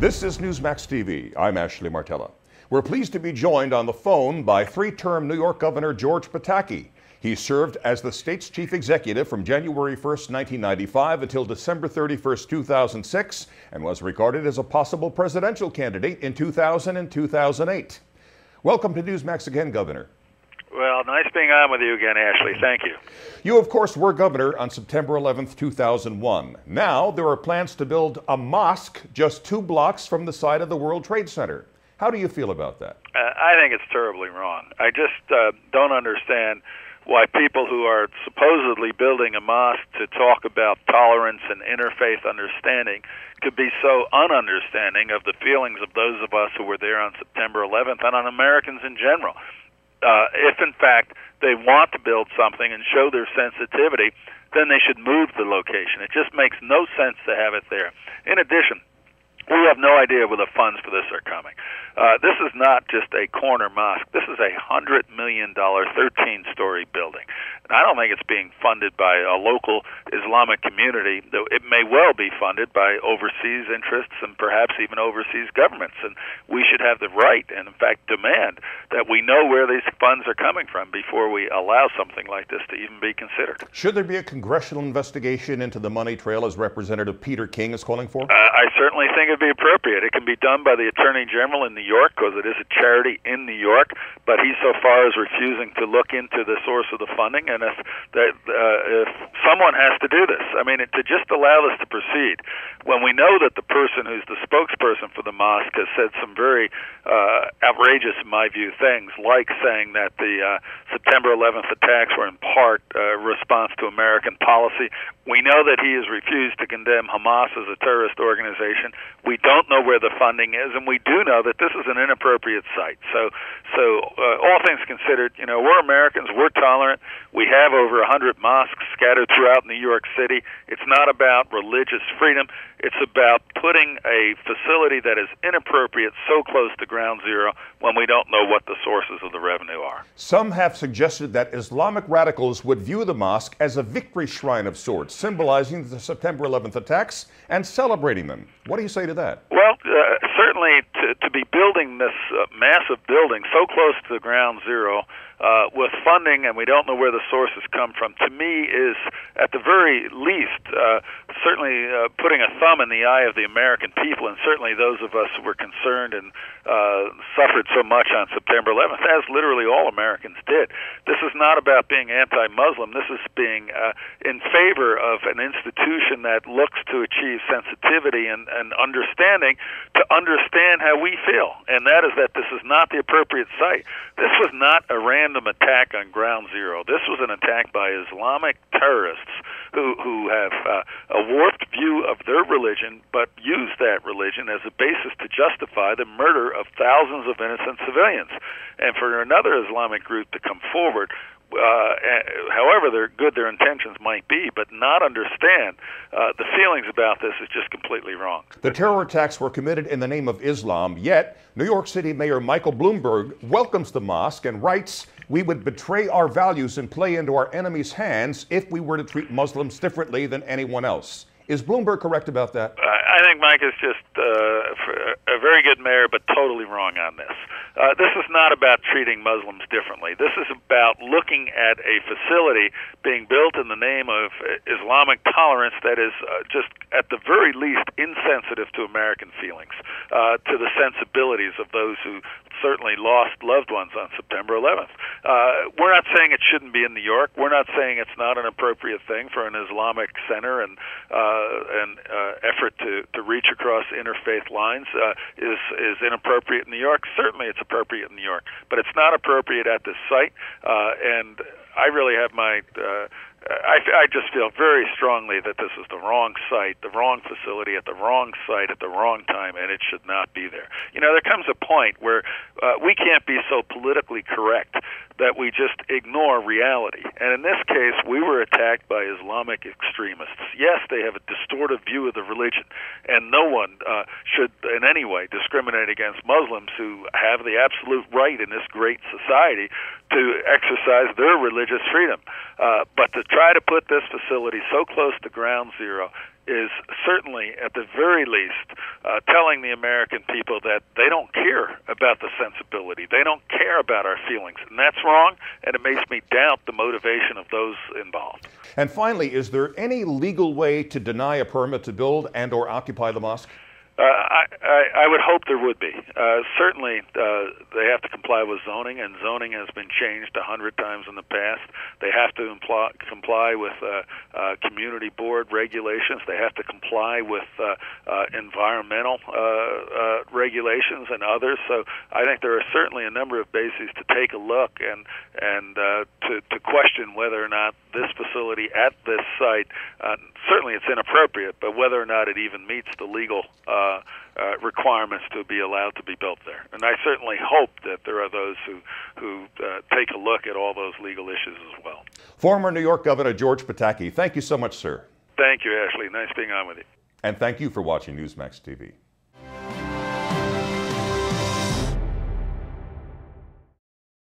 This is Newsmax TV. I'm Ashley Martella. We're pleased to be joined on the phone by three-term New York Governor George Pataki. He served as the state's chief executive from January 1st, 1995 until December 31st, 2006, and was regarded as a possible presidential candidate in 2000 and 2008. Welcome to Newsmax again, Governor. Well, nice being on with you again, Ashley. Thank you. You, of course, were governor on September 11th, 2001. Now there are plans to build a mosque just 2 blocks from the site of the World Trade Center. How do you feel about that? I think it's terribly wrong. I just don't understand why people who are supposedly building a mosque to talk about tolerance and interfaith understanding could be so ununderstanding of the feelings of those of us who were there on September 11th and on Americans in general. If, in fact, they want to build something and show their sensitivity, then they should move the location. It just makes no sense to have it there. In addition, we have no idea where the funds for this are coming. This is not just a corner mosque. This is a $100 million, 13-story building. And I don't think it's being funded by a local Islamic community, though it may well be funded by overseas interests and perhaps even overseas governments. And we should have the right and, in fact, demand that we know where these funds are coming from before we allow something like this to even be considered. Should there be a congressional investigation into the money trail, as Representative Peter King is calling for? I certainly think it'd be appropriate. It can be done by the Attorney General in New York because it is a charity in New York, but he so far is refusing to look into the source of the funding. And if someone has to do this, I mean, to just allow this to proceed when we know that the person who's the spokesperson for the mosque has said some very outrageous, in my view, things, like saying that the September 11th attacks were in part a response to American policy. We know that he has refused to condemn Hamas as a terrorist organization. We don't know where the funding is, and we do know that this is an inappropriate site. So all things considered, you know, we're Americans, we're tolerant. We have over 100 mosques scattered throughout New York City. It's not about religious freedom. It's about putting a facility that is inappropriate so close to ground zero when we don't know what the sources of the revenue are. Some have suggested that Islamic radicals would view the mosque as a victory shrine of sorts, symbolizing the September 11th attacks and celebrating them. What do you say to that? Well, certainly to be building this massive building so close to the ground zero with funding, and we don't know where the sources come from, to me is, at the very least, certainly putting a thumb in the eye of the American people, and certainly those of us who were concerned and suffered so much on September 11th, as literally all Americans did. This is not about being anti-Muslim. This is being in favor of an institution that looks to achieve sensitivity and understanding, to understand how we feel, and that is that this is not the appropriate site. This was not a random attack on ground zero. This was an attack by Islamic terrorists who have a warped view of their religion, but use that religion as a basis to justify the murder of thousands of innocent civilians. And for another Islamic group to come forward, however good their intentions might be, but not understand the feelings about this is just completely wrong. The terror attacks were committed in the name of Islam, yet New York City Mayor Michael Bloomberg welcomes the mosque and writes, "We would betray our values and play into our enemies' hands if we were to treat Muslims differently than anyone else." Is Bloomberg correct about that? I think Mike is just a very good mayor, but totally wrong on this. This is not about treating Muslims differently. This is about looking at a facility being built in the name of Islamic tolerance that is just, at the very least, insensitive to American feelings, to the sensibilities of those who certainly lost loved ones on September 11th. We're not saying it shouldn't be in New York. We're not saying it's not an appropriate thing for an Islamic center and effort to reach across interfaith lines is inappropriate in New York. Certainly it's appropriate in New York, but it's not appropriate at this site, and I really have my I just feel very strongly that this is the wrong site, the wrong facility, at the wrong site, at the wrong time, and it should not be there. You know, there comes a point where we can't be so politically correct that we just ignore reality. And in this case, we were attacked by Islamic extremists. Yes, they have a distorted view of the religion, and no one should in any way discriminate against Muslims who have the absolute right in this great society to exercise their religious freedom. But to try to put this facility so close to ground zero is certainly, at the very least, telling the American people that they don't care about the sensibility. They don't care about our feelings. And that's wrong, and it makes me doubt the motivation of those involved. And finally, is there any legal way to deny a permit to build and or occupy the mosque? I would hope there would be. Certainly, they have to comply with zoning, and zoning has been changed 100 times in the past. They have to comply with community board regulations. They have to comply with environmental regulations and others. So I think there are certainly a number of bases to take a look and to question whether or not this facility at this site, certainly it's inappropriate, but whether or not it even meets the legal requirements to be allowed to be built there. And I certainly hope that there are those who take a look at all those legal issues as well. Former New York Governor George Pataki, thank you so much, sir. Thank you, Ashley. Nice being on with you. And thank you for watching Newsmax TV.